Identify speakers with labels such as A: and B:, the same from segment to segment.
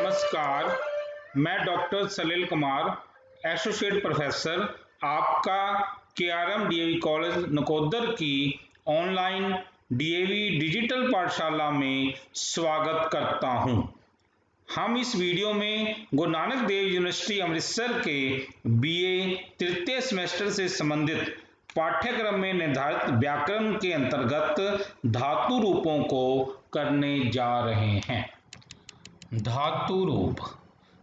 A: नमस्कार, मैं डॉक्टर सलील Kumar, associate professor, आपका केआरएम डीएवी कॉलेज नकोदर की ऑनलाइन डीएवी डिजिटल पाठशाला में स्वागत करता हूं। हम इस वीडियो में गुरु नानक देव यूनिवर्सिटी अमृतसर के बीए तृतीय सेमेस्टर से संबंधित पाठ्यक्रम में निर्धारित व्याकरण के अंतर्गत धातु रूपों को करने जा रहे हैं। धातु रूप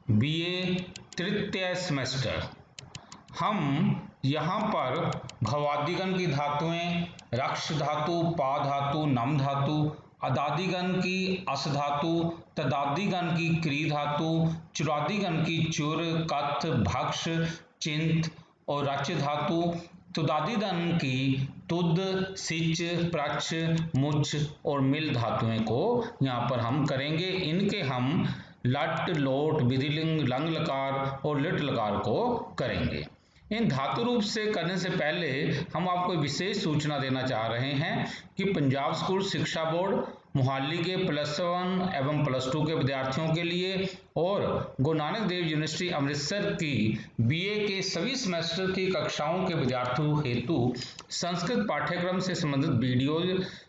A: बीए तृतीय सेमेस्टर। हम यहाँ पर भवादिगण की धातुएं, रक्ष धातु, पा धातु, नम धातु, अदादिगण की अस धातु, तदादिगण की क्री धातु, चुरादिगण की चुर, कथ, भक्ष, चिंत और रच धातु, तुदादिगण की तुद, सिच, प्रच्छ, मुच्छ और मिल धातुएं को यहाँ पर हम करेंगे। इनके हम लट, लोट, विधिलिंग, लंग लकार और लिट लकार को करेंगे। इन धातु रूप से करने से पहले हम आपको विशेष सूचना देना चाह रहे हैं कि पंजाब स्कूल शिक्षा बोर्ड मोहाली के +1 एवं +2 के विद्यार्थियों के लिए और गुरु नानक देव यूनिवर्सिटी अमृतसर की बीए के सभी सेमेस्टर की कक्षाओं के विद्यार्थियों हेतु संस्कृत पाठ्यक्रम से संबंधित वीडियो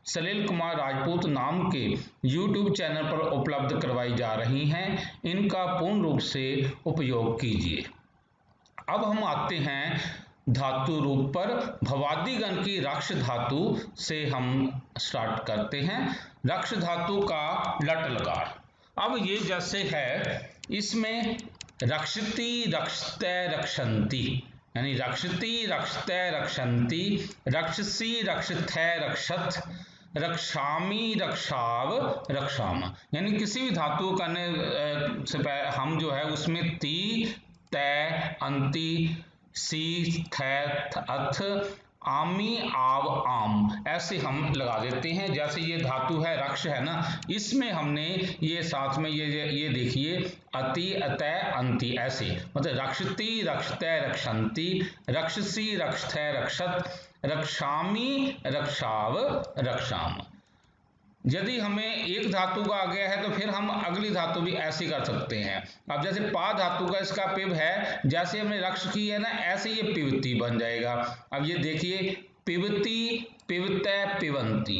A: सलील कुमार राजपूत नाम के यूट्यूब चैनल पर उपलब्ध करवाई जा रही हैं। इनका पूर्ण रूप से उपयोग कीजिए। अब हम आते हैं धातु रूप पर। भवादिगण की रक्ष धातु से हम स्टार्ट करते हैं। रक्ष धातु का लट लकार। अब ये जैसे है, इसमें रक्षति, रक्षते, रक्षन्ति, यानी रक्षति, रक्षते, रक्षन्ति, रक्षसी, रक्षथे, रक्षत, रक्षामी, रक्षाव, रक्षाम। यानी किसी भी धातु करने से पहले हम जो है उसमें ती, तय, अंति, सी, थे, अथ, आमी, आव, आम ऐसे हम लगा देते हैं। जैसे ये धातु है रक्ष है ना, इसमें हमने ये साथ में ये देखिए अति, अतय, अंति ऐसे, मतलब रक्षति, रक्षते, रक्षन्ति, रक्षसी, रक्षथे, रक्षत, रक्षामी, रक्षाव, रक्षाम। यदि हमें एक धातु का आ गया है तो फिर हम अगली धातु भी ऐसे कर सकते हैं। अब जैसे पा धातु का इसका पिव है, जैसे हमने रक्ष की है ना, ऐसे ये पिवती बन जाएगा। अब ये देखिए पिवती, पिवते, पिबंती,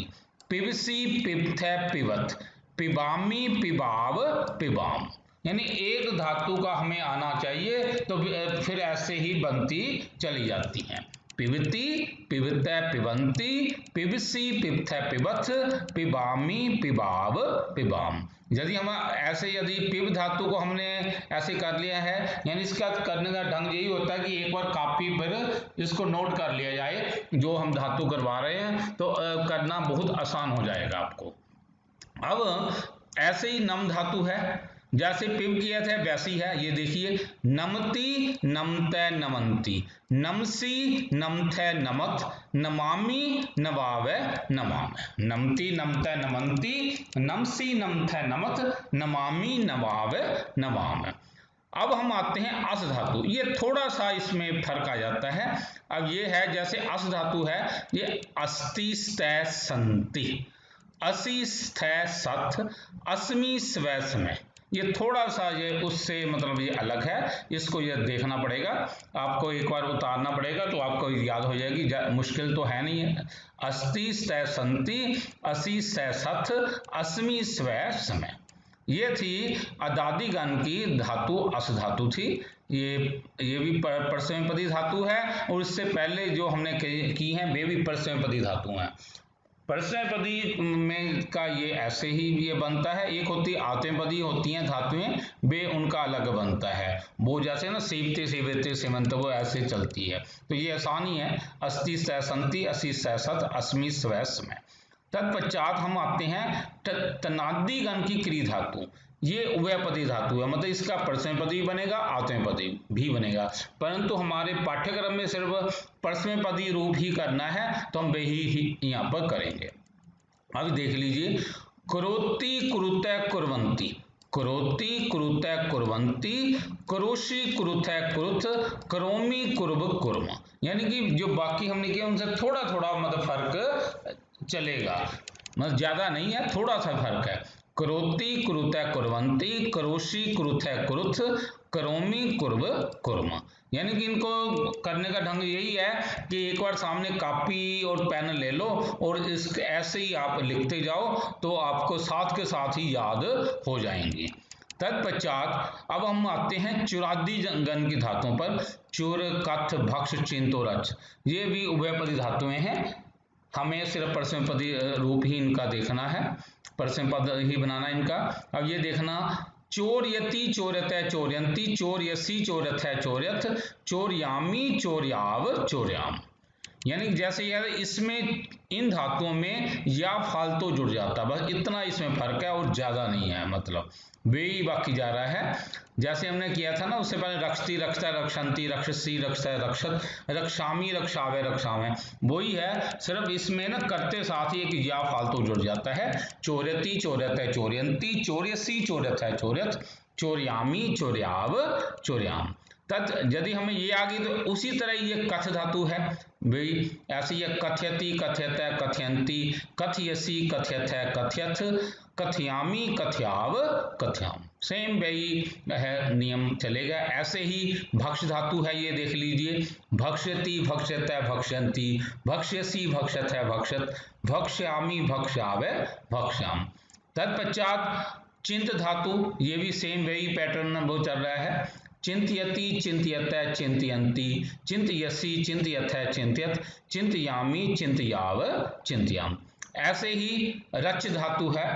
A: पिबसी, पिबथे, पिबत, पिबामी, पिबाव, पिबाम। यानी एक धातु का हमें आना चाहिए तो फिर ऐसे ही बनती चली जाती हैं। पिबती, पिबते, पिबंती, पिबसी, पिबथे, पिबथ, पिबामी, पिबाव, पिबाम। यदि हम ऐसे यदि पिब धातु को हमने ऐसे कर लिया है, यानी इसका करने का ढंग यही होता है कि एक बार कॉपी पर इसको नोट कर लिया जाए जो हम धातु करवा रहे हैं, तो करना बहुत आसान हो जाएगा आपको। अब ऐसे ही नम धातु है, जैसे पिब किया था वैसी है। ये देखिए नमति, नमते, नमंती, नमसी, नमथे, नमत, नमामि, नवावे, नमाम। नमति, नमते, नमंती, नमसी, नमथे, नमत, नमामि, नवावे, नवाम। अब हम आते हैं अस धातु। ये थोड़ा सा इसमें फर्क आ जाता है। अब ये है जैसे अस धातु है, ये अस्ति, स्तै, संति, असि, स्थे, सथ, अस्मि, स्वे, समय। ये थोड़ा सा ये उससे मतलब ये अलग है, इसको ये देखना पड़ेगा, आपको एक बार उतारना पड़ेगा तो आपको याद हो जाएगी। मुश्किल तो है नहीं है। अस्ति, स्थे, संति, असि, स्थे, सथ, अस्मि, स्वे, समय। ये थी अदादिगण की धातु अस धातु थी। ये भी परसमपदी धातु है और इससे पहले जो हमने की हैं वे भी परसमपदी धातु हैं। परसमपदी में का ये ऐसे ही ये बनता है। एक होती आत्मपदी होती हैं धातुएं, वे उनका अलग बनता है। वो जैसे ना सीवते, सीवते, सीमंत, वो ऐसे चलती है। तो ये आसान ही है। अस्ति, स्थे, संति, असि, स्थे, सथ, अस्मि, स्वे, समय। तत्पश्चात हम आते हैं तनादिगण की क्री धातु। ये उभयपदी धातु है, मतलब इसका परसमपदी बनेगा, आत्मपदी भी बनेगा, परंतु हमारे पाठ्यक्रम में सिर्फ परसमपदी रूप ही करना है तो हम वही ही यहाँ पर करेंगे। अब देख लीजिए करोति, कुरुते, कुर्वन्ति, करोति, कुरुते, कुर्वन्ति, करोषि, कुरुते, कुरुत, करोमि, कुर्व, कुर्म। यानी कि जो बाकी हमने किया उनसे थोड़ा थोड़ा मतलब फर्क चलेगा, मतलब ज्यादा नहीं है, थोड़ा सा फर्क है। करोति कुरुतै कुर्वन्ति, करोषि कुरुथै कुरुथ, करोमि कुर्व कुर्म। यानी कि इनको करने का ढंग यही है कि एक बार सामने कॉपी और पेन ले लो और इस ऐसे ही आप लिखते जाओ तो आपको साथ के साथ ही याद हो जाएंगी। तत्पश्चात अब हम आते हैं चुरादी गण की धातुओं पर। चुर, कथ, भक्ष, चिंत और अच, ये भी उभयपदी धातुएं हैं। हमें सिर्फ परस्मैपदी रूप ही इनका देखना है, परस्मैपद ही बनाना इनका। अब ये देखना, चोरयति चोरयतै चोरयन्ति, चोरयसि चोरयथै चोरयथ, चोरयामि चोरयाव चोरयाम। यानी जैसे यार इसमें इन धातुओं में या फालतू जुड़ जाता, बस इतना इसमें फर्क है और ज्यादा नहीं है, मतलब वे ही बाकी जा रहा है। जैसे हमने किया था ना उससे पहले, रक्षति रक्षता रक्षन्ति, रक्षसी रक्षता रक्षत, रक्षामी रक्षावे रक्षावें, वही है, सिर्फ इसमें ना करते साथ ही एक या फालतू जुड़ जाता है। चोरयति चोरयतै चोरयन्ति, चोरयसि चोरयथै चोरयथ, चोरयामी चोरयाव चोरयाम। तत् यदि हमें ये आ गई तो उसी तरह ये कथ धातु है भाई, ऐसे ये कथयति कथयतै कथयन्ति, कथयसि कथयथै कथयथ, कथयामी कथयाव कथयाम। सेम वही है, नियम चलेगा। ऐसे ही भक्ष धातु है, ये देख लीजिए, भक्ष्यति भक्ष्यतै भक्ष्यन्ति, भक्ष्यसि भक्ष्यथै भक्षत, भक्ष्यामि भक्ष्यावै भक्ष्याम। तत्पश्चात चिंत धातु, ये भी सेम वही पैटर्न वो चल रहा है। चिंतयति चिंतयतै चिंतयन्ति, चिंतयसि चिंतयथै चिंतयथ, चिंतयामि चिंतयाव चिंतयाम। ऐसे ही रच धातु है,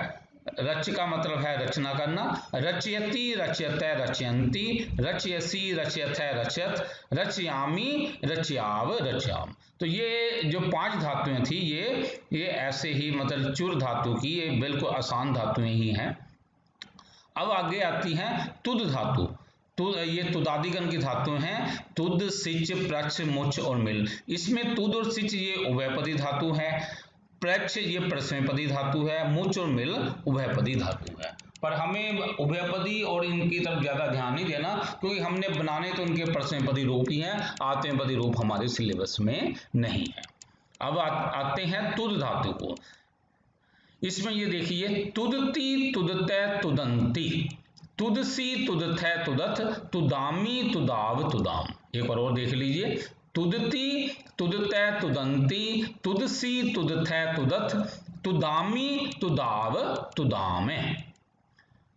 A: रच का मतलब है रचना करना। रचयति रचयतै रचयन्ति, रचयसि रचयथै रचयथ, रचयामि रचयाव रचयाम। तो ये जो 5 धातुएं थी ये ऐसे ही मतलब चुर धातु की, ये बिल्कुल आसान धातुएं ही हैं। अब आगे आती हैं तुद धातु। ये तुदादिगण की धातु हैं, तुद, सिच, प्रच्छ, मुच्छ और मिल। इसमें तुद और सिच ये उभयपदी धातु है, प्रच्छ ये परस्मैपदी धातु है, मुच्छ और मिल उभयपदी धातु है। पर हमें उभयपदी और इनकी तरफ ज्यादा ध्यान नहीं देना, क्योंकि हमने बनाने तो उनके परस्मैपदी रूप ही हैं, आत्मनेपदी रूप हमारे सिलेबस में नहीं है। अब आते हैं तुद धातु को। इसमें ये देखिए, तुदति तुदतै तुदंती, तुदसी तुदथै तुदथ, तुदामी तुदाव तुदाम। एक बार और देख लीजिए, तुदती तुदतै तुदंती, तुदसी तुदथै तुदथ, तुदामी तुदाव तुदामे।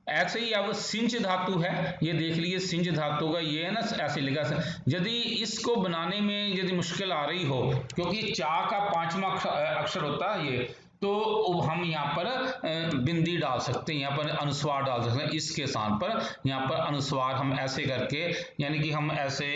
A: ऐसे ही अब सिंच धातु है, ये देख लीजिए, सिंच धातु का ये है ना ऐसे लिखा। यदि इसको बनाने में यदि मुश्किल आ रही हो, क्योंकि चा का 5वां अक्षर होता है ये, तो हम यहाँ पर बिंदी डाल सकते हैं, यहाँ पर अनुस्वार डाल सकते हैं। इसके स्थान पर यहाँ पर अनुस्वार हम ऐसे करके, यानी कि हम ऐसे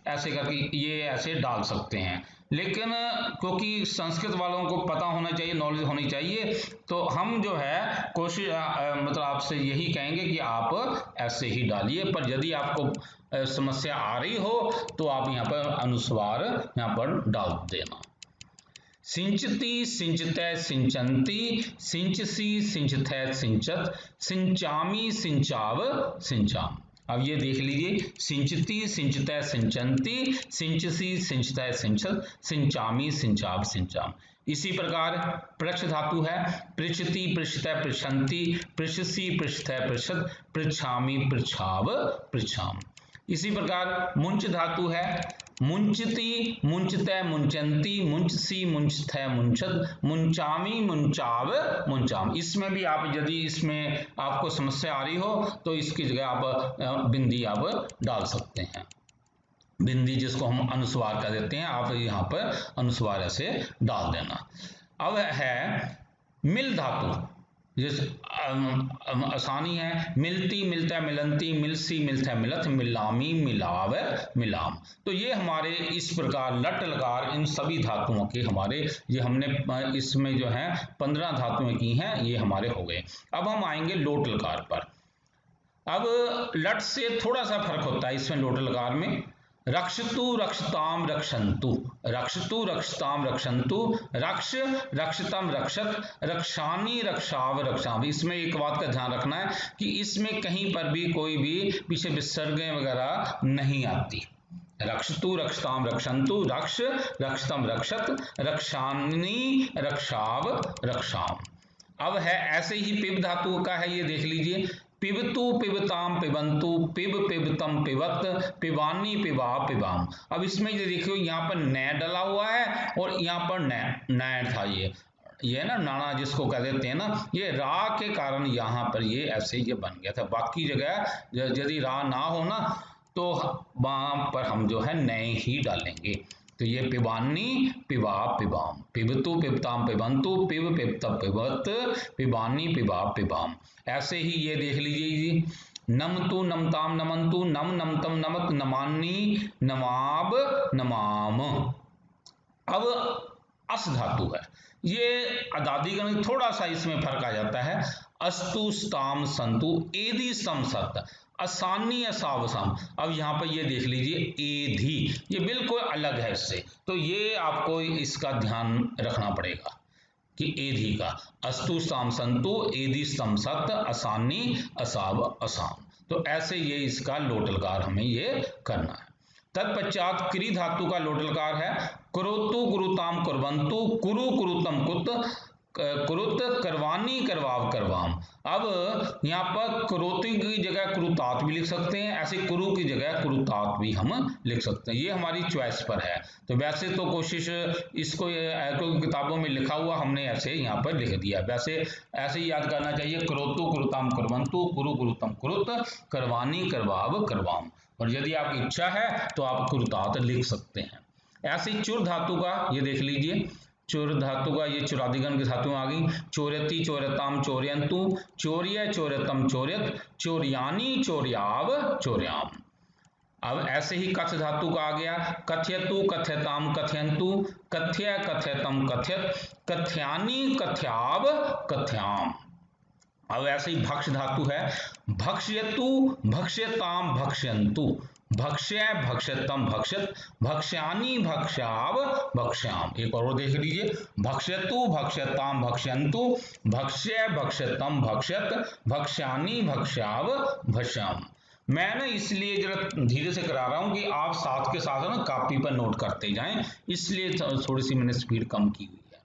A: करके ये ऐसे डाल सकते हैं। लेकिन क्योंकि संस्कृत वालों को पता होना चाहिए, नॉलेज होनी चाहिए, तो हम जो है कोशिश मतलब आपसे यही कहेंगे कि आप ऐसे ही डालिए। पर यदि आपको समस्या आ रही हो तो आप यहाँ पर अनुस्वार यहाँ पर डाल देना। सिंचती सिंचतै सिंचन्ति, सिंचसी सिंचथै सिंचत, सिंचामी सिंचाव सिंचाम। अब ये देख लीजिए, सिंचती सिंचतै सिंचन्ति, सिंचसी सिंचतै सिंचत, सिंचामी सिंचाव सिंचाम। इसी प्रकार पृच्छ धातु है, पृच्छति पृच्छतै पृच्छन्ति, पृच्छसि पृच्छतै पृच्छत, पृच्छामि पृच्छाव पृच्छाम। इसी प्रकार मुंच धातु है, मुंचति मुंचतै मुंचन्ति, मुंचसी मुंचथै मुंचत, मुंचामी मुंचाव मुंचाम। इसमें भी आप यदि इसमें आपको समस्या आ रही हो तो इसकी जगह आप बिंदी आप डाल सकते हैं। बिंदी जिसको हम अनुस्वार कर देते हैं, आप यहाँ पर अनुस्वार ऐसे डाल देना। अब है मिल धातु, जिस आसानी है, मिलती मिलता मिलंती, मिलसी मिलता मिलत, मिलामी मिलाव मिलाम। तो ये हमारे इस प्रकार लट लकार इन सभी धातुओं के हमारे ये हमने इसमें जो है 15 धातुएं की हैं, ये हमारे हो गए। अब हम आएंगे लोट लकार पर। अब लट से थोड़ा सा फर्क होता है इसमें लोट लकार में। रक्षतु रक्षताम रक्षन्तु, रक्षतु रक्षताम रक्षन्तु, रक्ष रक्षतम रक्षत, रक्षानि रक्षाव रक्षाम। इसमें एक बात का ध्यान रखना है कि इसमें कहीं पर भी कोई भी पीछे विसर्गें वगैरह नहीं आती। रक्षतु रक्षताम रक्षन्तु, रक्ष रक्षतम रक्षत, रक्षानि रक्षाव रक्षाम। अब है ऐसे ही पिब धातु का है, ये देख लीजिए, पिबतु पिबताम पिबंतु पिब पिबतम पिबत पिबानी पिबा पिबाम। अब इसमें ये देखियो यहाँ पर न डला हुआ है और यहाँ पर न था, ये ना नाना जिसको कह देते हैं ना, ये रा के कारण यहाँ पर ये ऐसे ये बन गया था। बाकी जगह यदि रा ना हो ना तो वहां पर हम जो है नए ही डालेंगे। तो ये पिबानी पिबा पिबाम, पिबतु पिबताम पिबंतु पिब पिबतम पिबत पिबानी पिबा पिबाम। ऐसे ही ये देख लीजिए, नमतु नमताम नमंतु नम नमतम नमत नमानी नमाब नमाम। अब अस धातु है, ये अदादी गण थोड़ा सा इसमें फर्क आ जाता है। अस्तु स्ताम संतु एदी सम सत आसानी असावसाम। अब यहाँ पर ये देख लीजिए एधी, ये बिल्कुल अलग है इससे, तो ये आपको इसका ध्यान रखना पड़ेगा कि एधी का अस्तु साम संतु एदी सम सत आसानी असाव असाम। तो ऐसे ये इसका लोटलकार हमें ये करना है। तत्पश्चात क्री धातु का लोटलकार है कुरुतु कुरुताम कुर्वन्तु कुरु कुरुतम कुत कुरुत करवानी करवाव करवाम। अब यहाँ पर कुरुति की जगह कुरुतात भी लिख सकते हैं, ऐसे कुरु की जगह कुरुतात भी हम लिख सकते हैं, ये हमारी चॉइस पर है। तो वैसे तो कोशिश इसको क्योंकि किताबों में लिखा हुआ हमने ऐसे यहाँ पर लिख दिया, वैसे ऐसे ही याद करना चाहिए कुरुतु कुरुताम कुर्वन्तु कुरु कुरुतम कुरुत करवानी करवाव करवाम। और यदि आपकी इच्छा है तो आप कुरुतात लिख सकते हैं। ऐसे ही चुर धातु का ये देख लीजिए, चुर धातु का ये चुरादिगण की धातु आ गई, चोरयति चोरताम चोरयंतु चोर्य चोरतम चोरयत चोरयानी चोरयाव चोरयाम। अब ऐसे ही कथ धातु का आ गया, कथयतु कथयताम कथयंतु कथ्य कथयतम कथयत कथ्यानी कथ्याव कथ्याम। अब ऐसे ही भक्ष धातु है, भक्ष्यतु भक्ष्यताम भक्ष्यंतु भक्ष्य भक्ष्यतम भक्ष्यत भक्ष्यानी भक्ष्याव भक्ष्याम। एक और देख लीजिए, भक्ष्यतु भक्ष्यताम भक्ष्यंतु भक्ष्य भक्ष्यतम भक्ष्यत भक्ष्यानी भक्ष्याव भक्ष्याम। मैं ना इसलिए जरा धीरे से करा रहा हूं कि आप साथ के साथ ना कॉपी पर नोट करते जाएं, इसलिए थोड़ी सी मैंने स्पीड कम की हुई है।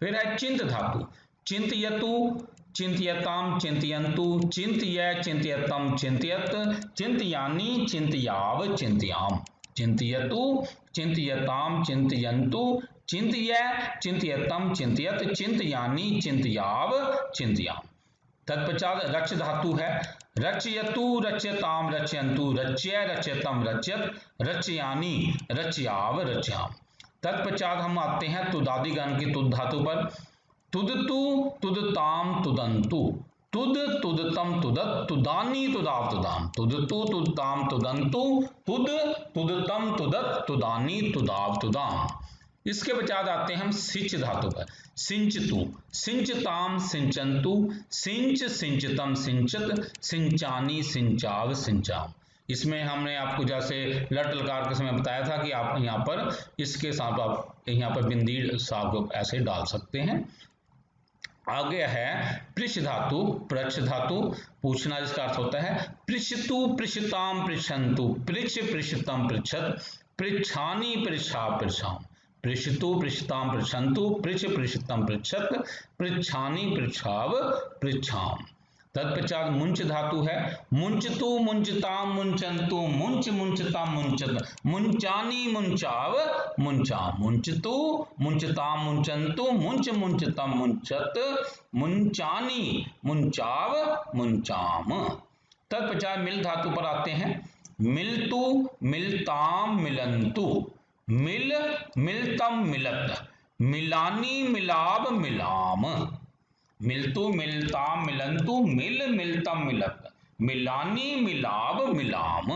A: फिर है चिंत धातु, चिंतयतु चिंतयताम चिंतयन्तु चिंतय चिंतयतम चिंतयत चिंतयानी चिंतयाव चिंतयाम। चिंतयतु चिंतयताम चिंतयन्तु चिंतय चिंतयतम चिंतयत चिंतयानी चिंतयाव चिंतयाम। तत्पश्चात रच धातु है, रचयतु रच्यताम रचयन्तु रच्य रच्यतम रच्यत रचयानी रचयाव रचयाम। तत्पश्चात हम आते हैं तुदादि गण की तुद धातु पर, तुदतु तुदताम तुदंतु तुद तुदतम तुदत तुदानी तुदाव तुदाम तुदतु तुदताम तुदंतु तुद तुदतम तुदत तुदानी तुदाव तुदाम। इसके पश्चात आते हैं हम सिंच धातु पर, सिंचतु सिंचताम सिंचन्तु सिंच सिंचतम सिंचत सिंचानी सिंचाव सिंचाम। इसमें हमने आपको जैसे लटलकार के समय बताया था कि आप यहाँ पर इसके साथ आप यहाँ पर बिंदी साग ऐसे डाल सकते हैं। आगे है पृछ धातु, पृछ धातु पूछना जिसका अर्थ होता है पृछतु पृछताम पृछन्तु पृछ पृछतम पृछत पृछानी पृछा पृछाम। पृछतु पृछताम पृछन्तु पृछ पृछतम पृछत पृछानी पृछाव पृछाम। तत्पश्चात मुंच धातु है, मुंचतु मुंचताम मुंचन्तु मुंच मुंचताम मुंचत मुंचानी मुंचाव मुंचाम। मुंचतु मुंचताम मुंचन्तु मुंच मुंचतम मुंचत मुंचानी मुंचाव मुंचाम। तत्पश्चात मिल धातु पर आते हैं, मिलतु मिलताम मिलन्तु मिल मिलतम मिलत मिलानी मिलाव मिलाम। मिलतु मिलताम मिलन्तु मिल मिलतम मिलत मिलानी मिलाव मिलाम।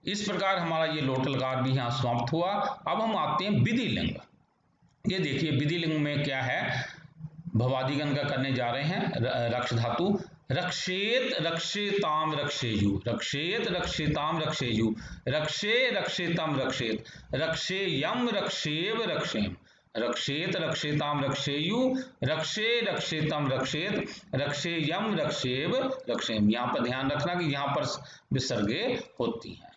A: इस प्रकार हमारा ये लोटलकार भी यहाँ समाप्त हुआ। अब हम आते हैं विधिलिंग। ये देखिए विधिलिंग में क्या है, भवादिगण का करने जा रहे हैं। रक्ष धातु, रक्षेत रक्षेताम रक्षेयु रक्षेत रक्षेताम रक्षेयु रक्षे रक्षेतम रक्षेत रक्षेयम रक्षेव रक्षेम रक्षेत रक्षेताम रक्षेयु रक्षे रक्षेतम रक्षेत रक्षेयम रक्षेव रक्षेम। यहाँ पर ध्यान रखना कि यहाँ पर विसर्गे होती हैं।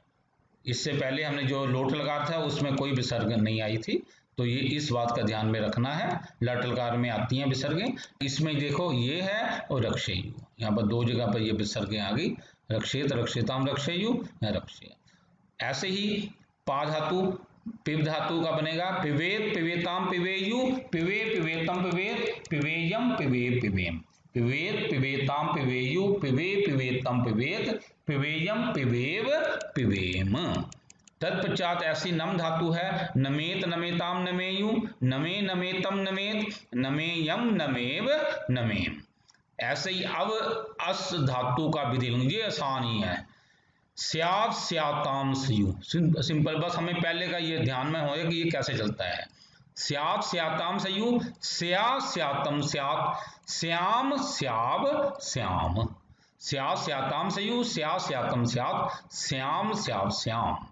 A: इससे पहले हमने जो लोट लगा था उसमें कोई विसर्ग नहीं आई थी, तो ये इस बात का ध्यान में रखना है। लटलकार में आती हैं विसर्गें, इसमें देखो ये है और रक्षेयु, यहाँ पर दो जगह पर ये विसर्गें आ गई, रक्षेत रक्षेताम रक्षेयु या रक्षेय। ऐसे ही पा धातु पिव धातु का बनेगा पिवेत पिवेताम पिवेयु, पिवे पिवेतम पिवेत, पिवेयम पिवे पिवेम, पिवेत पिवेताम पिवेयु, पिवे पिवेतम पिवेत, पिवेयम पिवेव पिवेम। तत्पश्चात ऐसी नम धातु है नमेत नमेताम नमेयु, नमे नमेतम नमेत, नमेयम नमेव नमेम। ऐसे ही अब अस धातु का विधिलिंग, ये आसान ही है, स्यात् स्याताम स्यु, सिंपल, बस हमें पहले का ये ध्यान में होगा कि ये कैसे चलता है। स्यात् स्याताम स्यु, स्या स्यातम स्यात्, श्याम स्याव श्याम, स्यात् स्याताम स्यु, स्या स्यातम स्यात्, श्याम स्याव श्याम।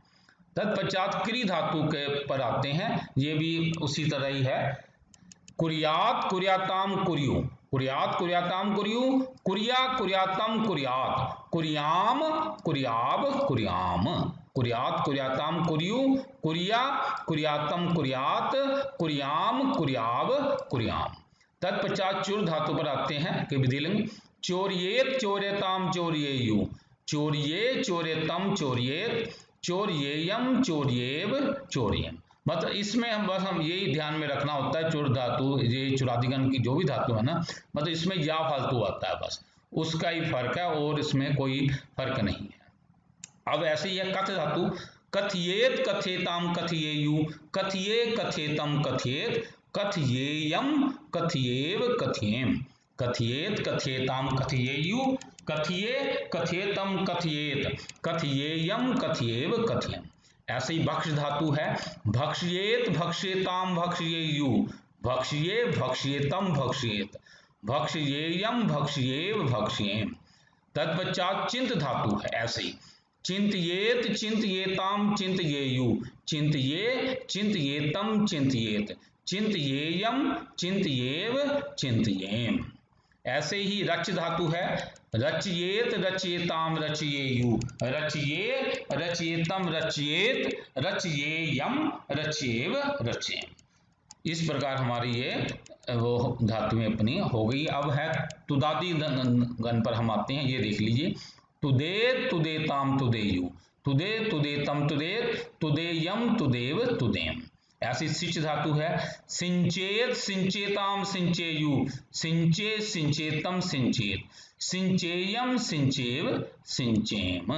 A: तत्पश्चात क्री धातु के पर आते हैं, ये भी उसी तरह ही है, कुर्यात कुर्याताम कुर्यु, कुर्यात कुर्याताम कुर्यु, कुर्या कुर्यातम कुर्यात, कुर्याम कुर्याव कुर्याम, कुर्यात कुर्याताम कुर्यु, कुर्या कुर्यातम कुर्यात, कुर्याम कुर्याव कुर्याम। तत्पश्चात चुर धातु पर आते हैं कि विधिलिंग, चोर्येत चोर्यताम चोर्येयु, चोर्ये चोर्यतम चोर्येत, चोर्येयम चोर्येव चोर्यम। मतलब इसमें हम यही ध्यान में रखना होता है, चुर धातु, ये चुरादिगण की जो भी धातु है ना, मतलब इसमें या फालतू आता है, बस उसका ही फर्क है और इसमें कोई फर्क नहीं है। अब ऐसे ही है कथ धातु, कथयेत कथेताम कथयेयु, कथये कथेतम कथयेत, कथयेयम कथयेव कथयेम, कथयेत कथयेताम कथयेयु, कथये कथयेतम कथयेत, कथयेयम कथयेव कथयेम। ऐसे ही भक्ष धातु है, भक्ष्येत भक्ष्येताम भक्ष्येयु, भक्ष्ये भक्ष्येतम भक्ष्येत, भक्ष्येयम भक्ष्येव भक्ष्येम। तत्पश्चात चिंत धातु है, ऐसे ही चिंतयेत चिंतयेताम चिंतयेयु, चिंतये चिंतयेतम चिंतयेत, चिंतयेयम चिंतयेव चिंतयेम। ऐसे ही रच धातु है, रचयेत रचयेताम रचयेयु, रचये रचयेतम रचयेत, रचयेयम रचयेव रचयेम। इस प्रकार हमारी ये वो धातुएं अपनी हो गई। अब है तुदादि गण पर हम आते हैं, ये देख लीजिए, तुदेत तुदेताम तुदेयु, तुदे तुदेतम तुदेत, तुदेयम तुदेव तुदेम। ऐसी सिंच धातु है, सिंचेत सिंचेताम सिंचेयु, सिंचे सिंचेतम सिंचेत, सिंचेयम सिंचेव सिंचेम।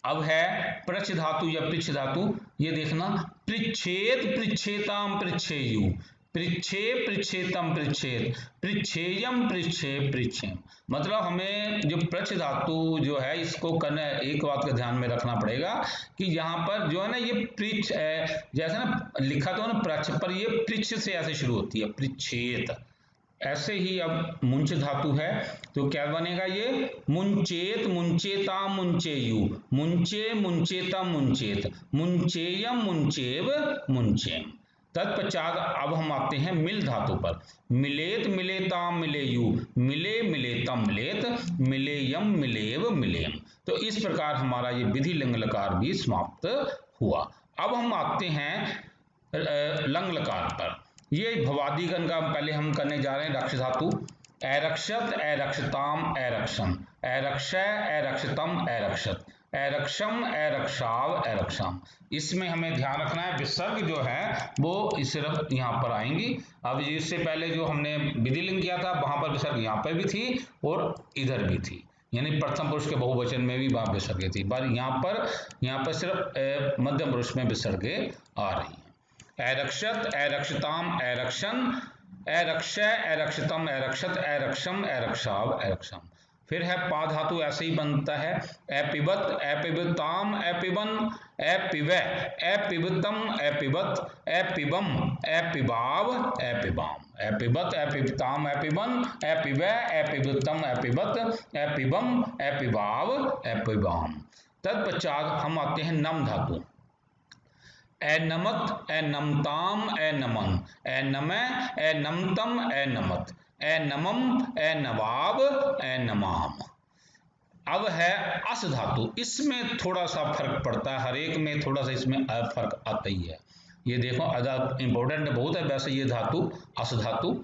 A: अब है पृच्छ धातु या पृच्छ धातु, ये देखना, पृच्छेत पृच्छेताम पृच्छेयु, पृच्छे पृच्छेतम पृच्छेत, पृच्छेयम पृच्छे पृच्छेम। मतलब हमें जो पृच्छ धातु जो है इसको करना, एक बात का ध्यान में रखना पड़ेगा कि यहाँ पर जो है ना, ये पृच्छ है, जैसे ना लिखा तो ना पृच्छ, पर ये पृच्छ से ऐसे शुरू होती है, पृच्छेत। ऐसे ही अब मुंच धातु है, तो क्या बनेगा ये, मुंचेत मुंचेताम मुंचेयु, मुंचे मुंचेतम मुंचेत, मुंचेयम मुंचेव मुंचेम। तत्पश्चात अब हम आते हैं मिल धातु पर, मिलेत मिलेताम मिलेयु, मिले मिलेतम मिलेत, मिलेयम मिलेव मिलेम। तो इस प्रकार हमारा ये विधि लिंग लकार भी समाप्त हुआ। अब हम आते हैं लंग लकार पर, ये भवादिगण का पहले हम करने जा रहे हैं। रक्ष धातु, ऐरक्षत ऐरक्षताम ऐरक्षम, ऐरक्षय ऐरक्षतम ऐरक्षत, ऐरक्षम ऐरक्षाव ऐरक्षाम। इसमें हमें ध्यान रखना है विसर्ग जो है वो सिर्फ यहाँ पर आएंगी। अब इससे पहले जो हमने विधिलिंग किया था वहां पर विसर्ग यहाँ पर भी थी और इधर भी थी, यानी प्रथम पुरुष के बहुवचन में भी वहां विसर्गे थी, पर यहाँ पर सिर्फ मध्यम पुरुष में विसर्गे आ रही है। ऐरक्षत ऐरक्षताम ऐरक्षन, ऐरक्षय ऐरक्षतम ऐरक्षत, ऐरक्षम ऐरक्षाव ऐरक्षम। फिर है पा धातु, ऐसे ही बनता है, एपिबत एपिबताम एपिबन, एपिवै एपिबतम एपिबत, एपिबम एपिबाव एपिबाम, एपिबत एपिबताम एपिबन, एपिवै एपिबतम एपिबत, एपिबम एपिबाव एपिबाम। तत्पश्चात हम आते हैं नम धातु, एनमत एनमताम एनमन, एनमै एनमतम एनमत, एनमम एनवाव एनमाम। अब है अस धातु, इसमें थोड़ा सा फर्क पड़ता है, हर एक में थोड़ा सा इसमें फर्क आता ही है। ये देखो इंपॉर्टेंट बहुत है वैसे ये धातु, अस धातु।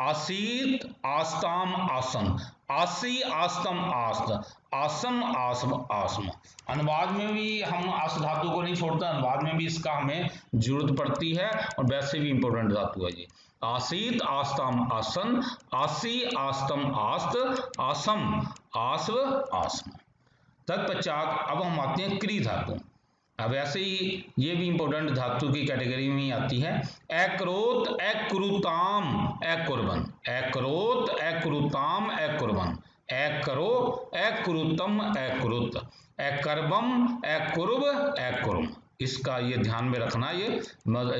A: आसीत आस्ताम आसन, आसी आस्तम आस्त, आसम आसम आसम। अनुवाद में भी हम अस धातु को नहीं छोड़ते, अनुवाद में भी इसका हमें जरूरत पड़ती है और वैसे भी इंपॉर्टेंट धातु है ये। आसीत आस्ताम आसन, आसी आस्तम आस्त, आसम आस्व आसम। तत्पश्चात अब हम आते हैं क्री धातु। अब ऐसे ही ये भी इंपॉर्टेंट धातु की कैटेगरी में ही आती है। एक्रोत एक्रुताम एक्कुर्बन, एक्रोत एक्रुताम एक्कुर्बन, एकरो एक्रुतम एक्रुत, एकर्बम एक्कुर्ब एक्कुर्म। इसका ये ध्यान में रखना, ये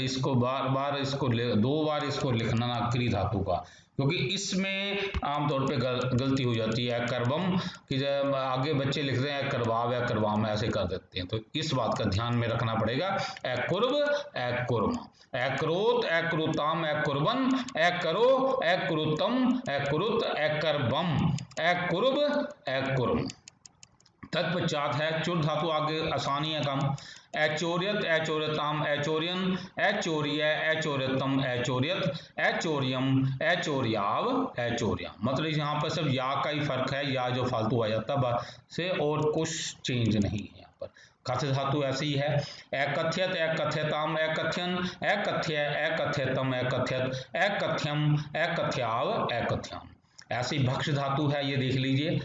A: इसको बार बार इसको 2 बार इसको लिखना क्री धातु का, क्योंकि इसमें आमतौर पे गलती हो जाती है। कर्बम कि जब आगे बच्चे लिखते हैं करवाव या करवाम ऐसे कर देते हैं, तो इस बात का ध्यान में रखना पड़ेगा। एक्कुर्ब एक्कुर्म, एक्रोत एक्रुताम एक्कुर्बन, एकरो एक्रुतम एक्कुरुत, एकर्बम एक्कुर्ब एक्कुर्म। तत्पश्चात है चुर धातु, आगे आसानी है कम। ऐचोर्यत ऐचोर्यताम ऐचोर्यन, ऐचोर्य ऐचोर्यतम ऐचोर्यत, ऐचोर्यम ऐचोर्याव ऐचोर्याम। मतलब यहाँ पर सब या का ही फर्क है, या जो फालतू आ जाता है से, और कुछ चेंज नहीं है यहाँ पर। कथ्य धातु ऐसी ही है। एकथ्यत एकथ्यताम एकथ्यन, एकथ्य एकथ्यतम एकथ्यत, एकथ्यम एकथ्याव एकथ्याम। ऐसी भक्ष धातु है, ये देख लीजिए।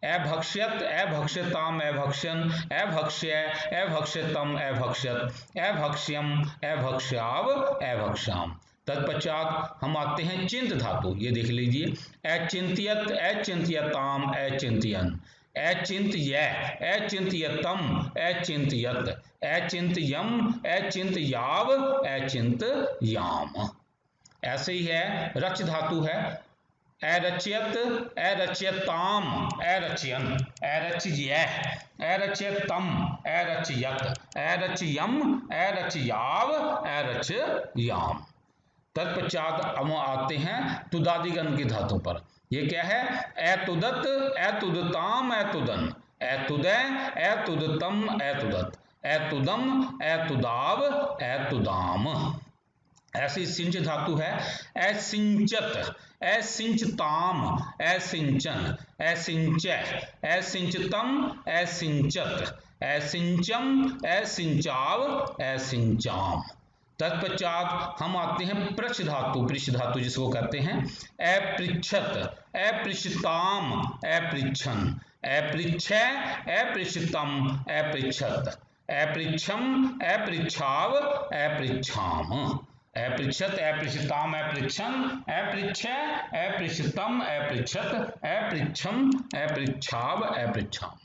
A: अभक्ष्यत अभक्ष्यताम अभक्ष्यन, अभक्ष्य अभक्ष्यतम अभक्ष्यत, अभक्ष्यम अभक्ष्याव अभक्ष्याम। तत्पश्चात हम आते हैं चिंत धातु, ये देख लीजिए। अचिंत्यत अचिंत्यताम अचिंत्यन, अचिंत्य अचिंत्यतम अचिंत्यत, अचिंत्यम अचिंत्याव अचिंत्याम। ऐसे ही है रच धातु है। अरच्यत अरच्यताम अरच्यन, अरच्य अरच्यतम अरच्यत, अरच्यम अरच्याव अरच्याम। तत्पश्चात हम आते हैं तुदादिगण की धातु पर। ये क्या है? एतुदत एतुदताम एतुदन, एतुदय एतुदतम एतुदत, एतुदम एतुदाव एतुदाम। ऐसी सिंच धातु है। असिंचत असिंचताम असिंचन, असिंच असिंचतम असिंचत, असिंचम असिंचाव असिंचाम। तत्पश्चात हम आते हैं पृच्छ धातु, पृच्छ धातु जिसको कहते हैं। अपृच्छत अपृच्छताम अपृच्छन, अपृच्छ अपृच्छतम अपृच्छत, अपृच्छम अपृच्छाव अपृच्छाम। अपृच्छत अपृच्छताम अपृच्छन, अपृच्छ अपृच्छतम अपृच्छत, अपृच्छम अपृच्छाव अपृच्छाम।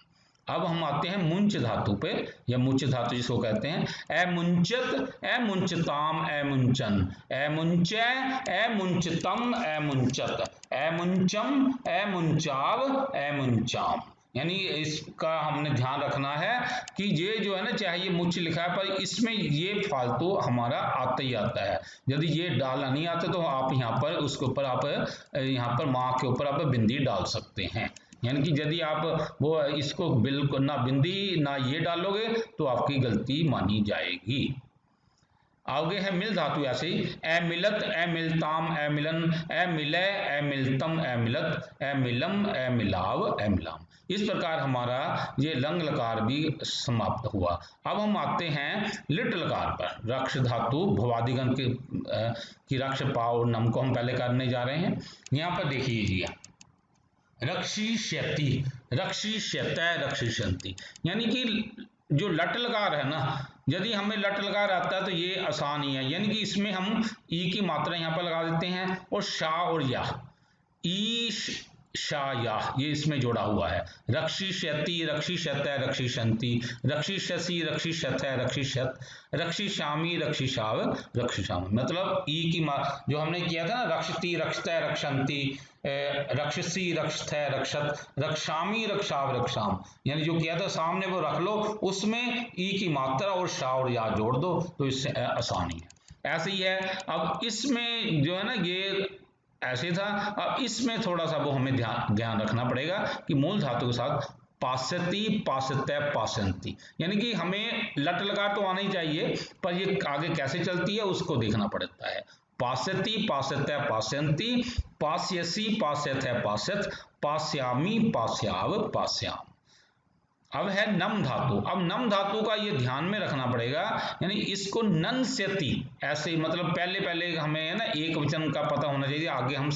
A: अब हम आते हैं मुंच धातु पे, या मुंच धातु जिसको कहते हैं। अमुंचत अमुंचताम अमुंचन, अमुंच अमुंचतम अमुंचत, अमुंचम अमुंचाव अमुंचाम। यानी इसका हमने ध्यान रखना है कि ये जो है ना, चाहे ये मुच लिखा है पर इसमें ये फालतू हमारा आता ही आता है। यदि ये डालना नहीं आता तो आप यहाँ पर उसके ऊपर आप यहाँ पर माँ के ऊपर आप बिंदी डाल सकते हैं। यानी कि यदि आप वो इसको बिल्कुल ना बिंदी ना ये डालोगे तो आपकी गलती मानी जाएगी। आगे है मिल धातु ऐसे ही। अमिलत अमिलताम अमिलन, अमिलय अमिलतम अमिलत, अमिलम अमिलाव अमिलाम। इस प्रकार हमारा ये लंग लकार भी समाप्त हुआ। अब हम आते हैं लिट लकार पर। रक्ष धातु भवादिगण की रक्ष पाव नम को हम पहले करने जा रहे हैं। यहाँ पर देखिए रक्षिष्यति, रक्षिष्यत रक्षिष्यन्ति। यानी कि जो लट लकार है ना, यदि हमें लट लकार आता है तो ये आसान ही है। यानी कि इसमें हम ई की मात्रा यहाँ पर लगा देते हैं और शा और या, ई शा या, ये इसमें जोड़ा हुआ है। रक्षिष्यति रक्षिष्यत रक्षिष्यन्ति, रक्षिष्यसि रक्षिष्यथ रक्षिष्यत, रक्षिष्यामि रक्षिषाव रक्षिषाम। मतलब ई की जो हमने किया था ना, रक्षति रक्षतः रक्षन्ति, रक्षसी रक्षथ रक्षत, रक्षामी रक्षाव रक्षाम, यानी जो किया था सामने वो रख लो, उसमें ई की मात्रा और शा और या जोड़ दो तो इससे आसानी है। ऐसे ही है। अब इसमें जो है ना ये ऐसे था, अब इसमें थोड़ा सा वो हमें ध्यान रखना पड़ेगा कि मूल धातु के साथ पास्यति, पास्यते, पास्यन्ति। यानी कि हमें लट लकार तो आना ही चाहिए, पर ये आगे कैसे चलती है उसको देखना पड़ता है। पास्यति, पास्यते, पास्यन्ति, पास्यसि, पास्यते, पास्यत, पास्यामि, पास्याव, पास्याम। अब है नम धातु। अब नम धातु का ये ध्यान में रखना पड़ेगा, यानी इसको नन्स्यति ऐसे, मतलब पहले पहले हमें है ना एक वचन का पता होना चाहिए, आगे हम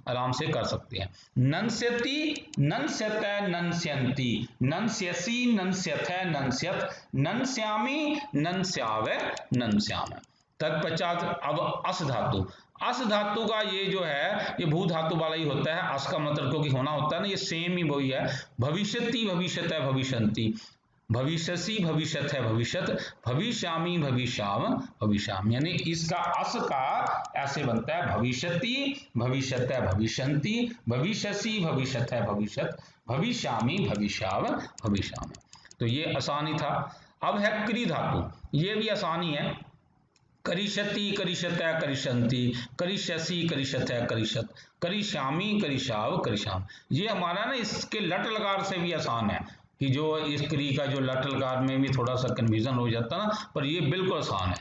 A: आराम से कर सकते हैं। नन्स्यति, नन्स्यत, नन्स्यन्ति, नन्स्यसि, नन्स्यथ, नन्स्यत, नन्स्यामि, नन्स्याव, नन्स्याम। तत्पश्चात अब अस धातु। अस धातु का ये जो है ये भू धातु वाला ही होता है। अस का मतलब क्योंकि होना होता है ना, ये सेम ही वही है। भविष्यति, भविष्यत, भविष्यन्ति, भविष्यसि, भविष्यत है भविष्यत, भविष्यामि, भविष्याम, भविष्याम। यानी इसका अस का ऐसे बनता है भविष्यति, भविष्यत, भविष्यन्ति, भविष्यसि, भविष्यत है भविष्यत, भविष्यामि, भविष्याव, भविष्याम। तो ये आसान ही था। अब है क्री धातु, ये भी आसानी है। करिष्यति, करिष्यतः, करिष्यन्ति, करिष्यसि, करिष्यतः, करिष्यत, करिष्यामि, करिष्याव, करिष्याम। ये हमारा ना इसके लट लकार से भी आसान है, कि जो इस क्री का जो लट लकार में भी थोड़ा सा कन्फ्यूजन हो जाता ना, पर ये बिल्कुल आसान है।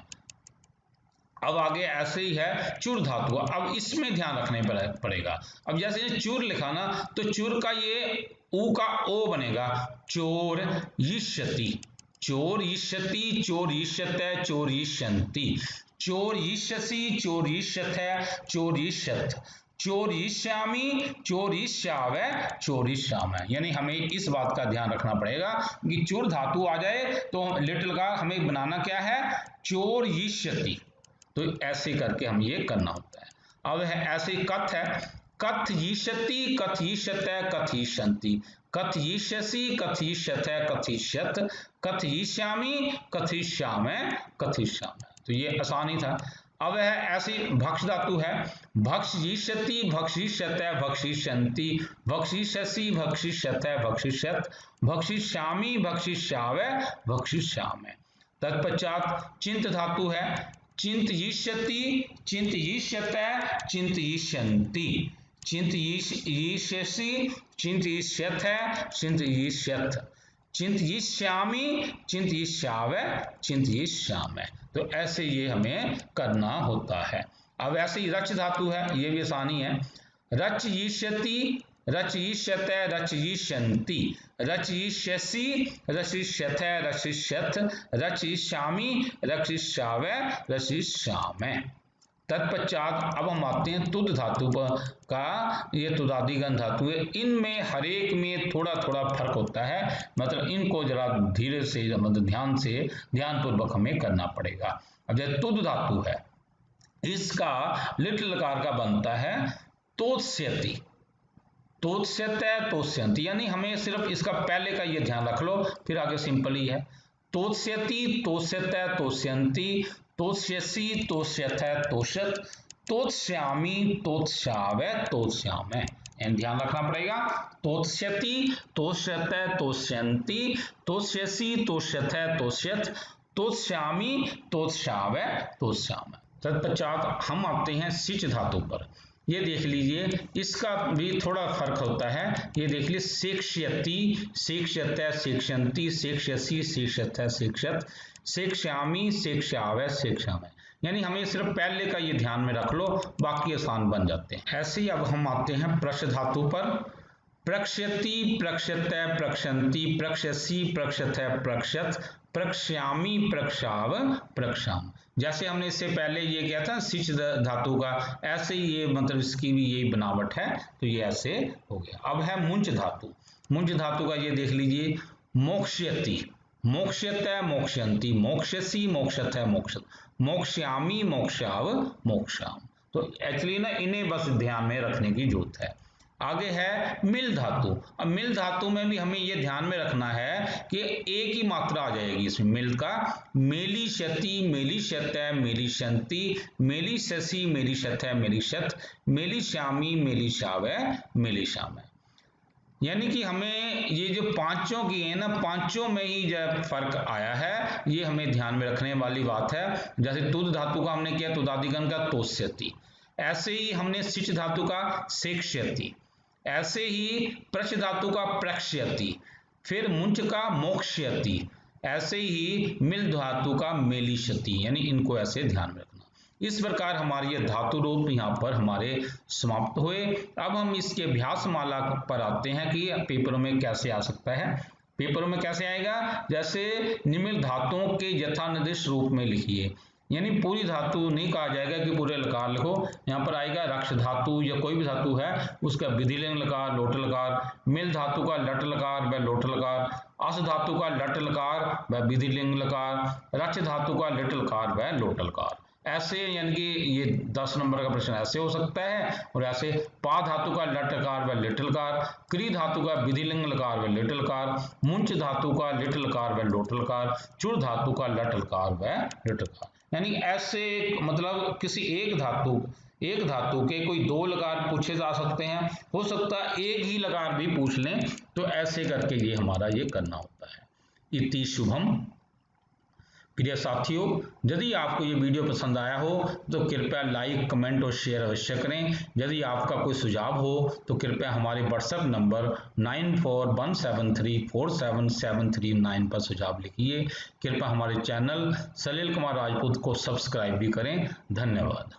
A: अब आगे ऐसे ही है चुर धातु। अब इसमें ध्यान रखने पड़ेगा। अब जैसे चुर लिखा ना, तो चुर का ये ऊ का ओ बनेगा, चोर यिष्यति, चोर यिष्यति, चोर यिष्यते, चोर यिष्यन्ति, चोर यिष्यसि, चोर यिष्यथ, चोर यिष्यथ, चोर यिष्यामि, चोर यिष्याव, चोर यिष्याम। यानी हमें इस बात का ध्यान रखना पड़ेगा कि चुर धातु आ जाए तो लिटिल का हमें बनाना क्या है, चोर यिष्यति। तो ऐसे करके हम ये करना होता है। अब है ऐसे कथ है, कथ यिष्यति, कथ यिष्यते, कथ यिष्यन्ति, कथ यिष्यसि, कथ यिष्यथ, कथिष्यत, कथ यिष्यामि, कथिष्याम, कथिष्याम। तो ये आसानी था। अब है ऐसी भक्ष धातु है, भक्ष यिष्यति, भक्षिष्यते, भक्षिष्यन्ति, भक्षिष्यसि, भक्षिष्यथ, भक्षिष्यत, भक्षिष्यामि, भक्षिष्याव, भक्षिष्याम। तत्पश्चात चिंत धातु है, चिंत यिष्यति, चिंत यिष्यते, चिंत यिष्यन्ति, चिंत यिष्यसि, चिंत यिष्यथ, चिंत यिष्यथ, चिंत यिष्यामि, चिंत यिष्याव, चिंत यिष्याम। तो ऐसे ये हमें करना होता है। अब ऐसे ही रच धातु है, ये भी आसानी है। रच यिष्यति, रच यिष्यते, रच यिष्यन्ति, रच यिष्यसि, रचिष्यथ, रचिष्यथ, रचिष्यामि, रचिष्याव, रचिष्याम। तत्पश्चात अब हम आते हैं तुद धातु का। ये तुदादिगण धातु है, इनमें हर एक में थोड़ा थोड़ा फर्क होता है, मतलब इनको जरा धीरे से, मतलब ध्यानपूर्वक हमें करना पड़ेगा। अब जैसे तुद धातु है, इसका लिटिल लकार का बनता है तोत्स्यति, तोत्स्यते, तोत्स्यन्ति। यानी हमें सिर्फ इसका पहले का ये ध्यान रख लो, फिर आगे सिंपल ही है। तोत्स्यति, तोत्स्यते, तोत्स्यन्ति, तोत्स्यसि, तोत्स्यथ, तोष्यत, तोत्स्यामि, तोत्स्याव, तोत्स्याम। ध्यान रखना पड़ेगा। तोत्स्यति, तोत्स्यते, तोत्स्यन्ति, तोत्स्यसि, तोष्यथ, तोष्यत, तोत्स्यामि, तोत्स्याव, तोत्स्याम। तत्पश्चात हम आते हैं सिच धातु पर। ये देख लीजिए, इसका भी थोड़ा फर्क होता है। ये देख लीजिए, शिक्ष्यति, शिक्ष्यते, शिक्ष्यन्ति, शिक्ष्यसि, शिक्ष्यथ, शिक्षत, शिक्ष्यामि, शिक्ष्याव, शिक्षाम। यानी हमें सिर्फ पहले का ये ध्यान में रख लो, बाकी आसान बन जाते हैं। ऐसे ही अब हम आते हैं प्रक्ष धातु पर। प्रक्ष्यति, प्रक्ष्यते, प्रक्ष्यन्ति, प्रक्ष्यसि, प्रक्ष्यथ, प्रक्ष्यत, प्रक्ष्यामि, प्रक्ष्याव, प्रक्ष्याम। जैसे हमने इससे पहले ये किया था सिच धातु का, ऐसे ही ये मतलब इसकी भी यही बनावट है, तो ये ऐसे हो गया। अब है मुंज धातु। मुंज धातु का ये देख लीजिए, मोक्ष्यति, मोक्ष्यते, मोक्ष्यन्ति, मोक्ष्यसि, मोक्षथ, मोक्षत, मोक्ष्यामि, मोक्ष्याव, मोक्षाम। तो एक्चुअली ना इन्हें बस ध्यान में रखने की जरूरत है। आगे है मिल धातु। अब मिल धातु में भी हमें ये ध्यान में रखना है कि एक ही मात्रा आ जाएगी इसमें मिल का। मेलिष्यति, मेलिष्यते, मेलिष्यन्ति, मेलिष्यसि, मेलिष्यथ, मेलिष्यत, मेलिष्यामि, मेलिष्याव, मेलिष्याम। यानी कि हमें ये जो पांचों की है ना, पांचों में ही जो फर्क आया है, ये हमें ध्यान में रखने वाली बात है। जैसे तुद धातु का हमने किया तुदादिगण का तोष्यति, ऐसे ही हमने सिच धातु का शिक्ष्यति, ऐसे ही प्रक्ष धातु का प्रक्ष्यति, फिर मुंच का मोक्षयति, ऐसे ही मिल धातु का मेलिष्यति, यानी इनको ऐसे ध्यान में रखना। इस प्रकार हमारे ये धातु रूप यहाँ पर हमारे समाप्त हुए। अब हम इसके अभ्यास माला पर आते हैं कि पेपरों में कैसे आ सकता है। पेपरों में कैसे आएगा, जैसे निम्न धातुओं के यथानिर्दिष्ट रूप में लिखिए, यानी पूरी धातु नहीं कहा जाएगा कि पूरे लकार लिखो। यहाँ पर आएगा रक्ष धातु या कोई भी धातु है उसका विधिलिंग लकार लोट लकार, मिल धातु का लट लकार व लोट लकार, अस धातु का लट लकार व विधिलिंग लकार, रक्ष धातु का लिट लकार व लोट लकार। ऐसे यानी कि ये 10 नंबर का प्रश्न ऐसे हो सकता है। और ऐसे पा धातु का लट लकार व लिट लकार, क्री धातु का विधिलिंग लकार व लिट लकार, मुंच धातु का लिट लकार व लोट लकार, चुर धातु का लट लकार व लिट लकार। यानी ऐसे मतलब किसी एक धातु के कोई 2 लकार पूछे जा सकते हैं, हो सकता है एक ही लकार भी पूछ लें, तो ऐसे करके ये हमारा ये करना होता है। इति शुभम। प्रिय साथियों, यदि आपको ये वीडियो पसंद आया हो तो कृपया लाइक, कमेंट और शेयर अवश्य करें। यदि आपका कोई सुझाव हो तो कृपया हमारे व्हाट्सएप नंबर 9417347739 पर सुझाव लिखिए। कृपया हमारे चैनल सलील कुमार राजपूत को सब्सक्राइब भी करें। धन्यवाद।